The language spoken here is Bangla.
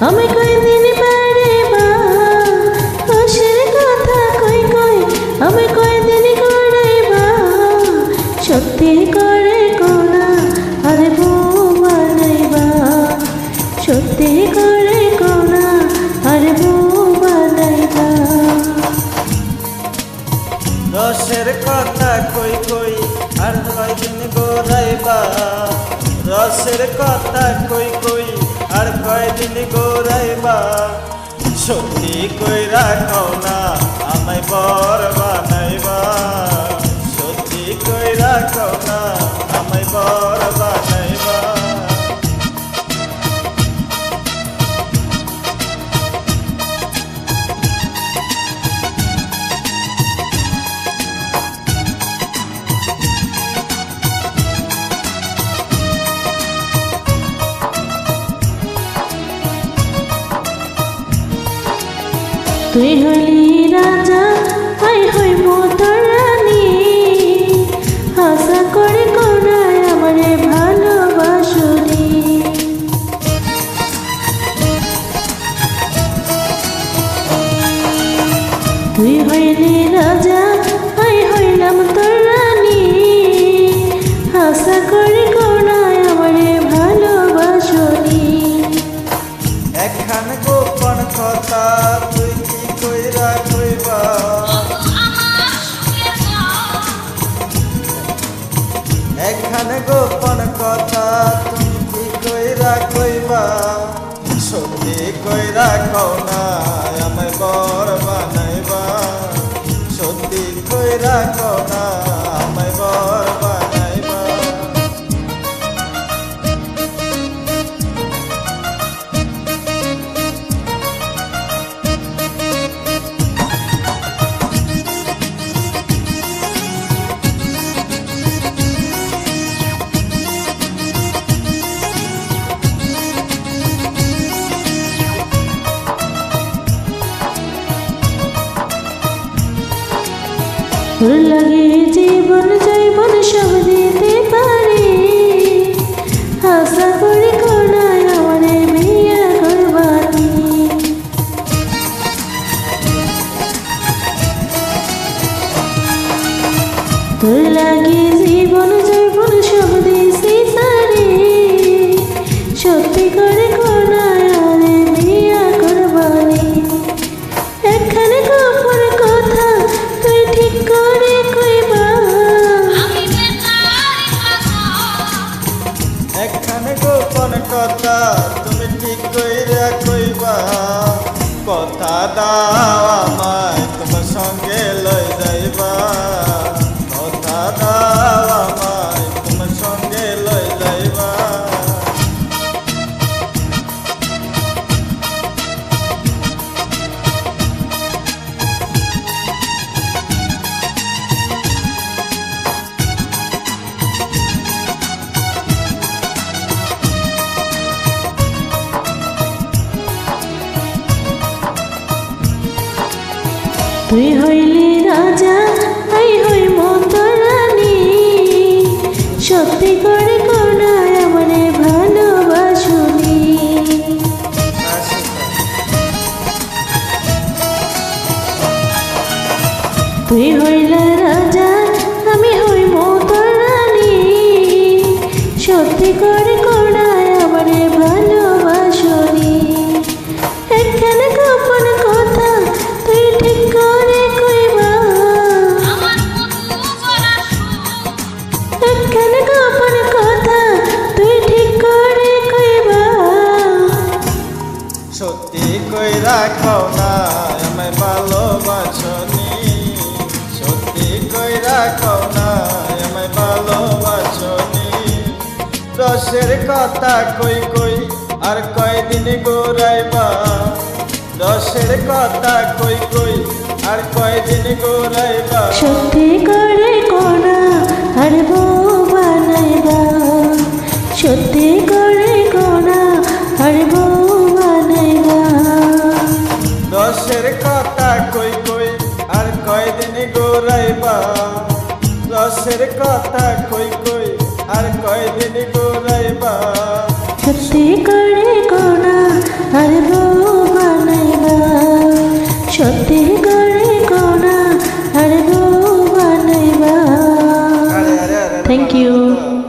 আমি কয়দিন পারিবা রসের কথা কই কই আমি কয়দিন করাইবা সত্যি করে কোনা আরে বউ বানাইবা সত্যি করে কোনা আরে বউ বানাইবা রসের কথা কই কই আর কয়দিন গোরাইবা রসের কথা কই কই আর কয়দিন গোরাইবা সত্যি কইরা কও না আমায় বর বানাইবা সত্যি কইরা কও না আমায় বর বানাইবা তুই হইলি রাজা আই হইব তোর রানী আশা করে কোনায় আমারে ভালোবাসুনি তুই হইলি রাজা আই হইলাম তোর রানী আশা করে কোনায় আমারে ভালোবাসুনি একখান গোপন কথা তুই কি কইরা কইবা একখান গোপন কথা তুমি কি কইরা কইবা সত্যি কইরা কও না আমায় বর বানাইবা সত্যি কইরা কও না আমায় বর বানাইবা তোর লাগে জীবন জৈবন সব দিতে পারি আশা করি কোনায় আমারে বিয়া করবানি তোর লাগে জীবন জৈবন সব দিতে পারি সত্যি করে কোনায় আমারে বিয়া করবানি একখানে গোপন কথা তুই ঠিক করে কইবা একখানে গোপন কথা তুমি ঠিক কইরা কইবা কথা দাও আমায় তোমার সঙ্গে লই যাইবা কথা দাও আমায় তোমার সঙ্গে লই যাইবা তুই হইলি রাজা আই হইব তোর রানী সত্যি করে কোনায় আমারে ভালোবাসুনি তুই হইলা রাজা আমি হইব তোর রানী সত্যি করে কোনায় আমারে ভালোবাসুনি একখানে গোপন কথা তুই ঠিক করে কইবা একখানে গোপন কথা তুই ঠিক করে কইবা সত্যি কইরা কও না আমায় ভালোবাসনি সত্যি কইরা কও না আমায় ভালোবাসনি রসের কথা কই কই আর কয়দিন গোরাইবা রসের কথা কই কই আর কয়দিন গোরাইবা সত্যি করে কোনা আর বউ বানাইবা সত্যি করে কোনা আর বউ বানাইবা রসের কথা কই কই আর কয়দিন গোরাইবা রসের কথা কই কই আর কয়দিন গোরাইবা সত্যি করে কোনা আর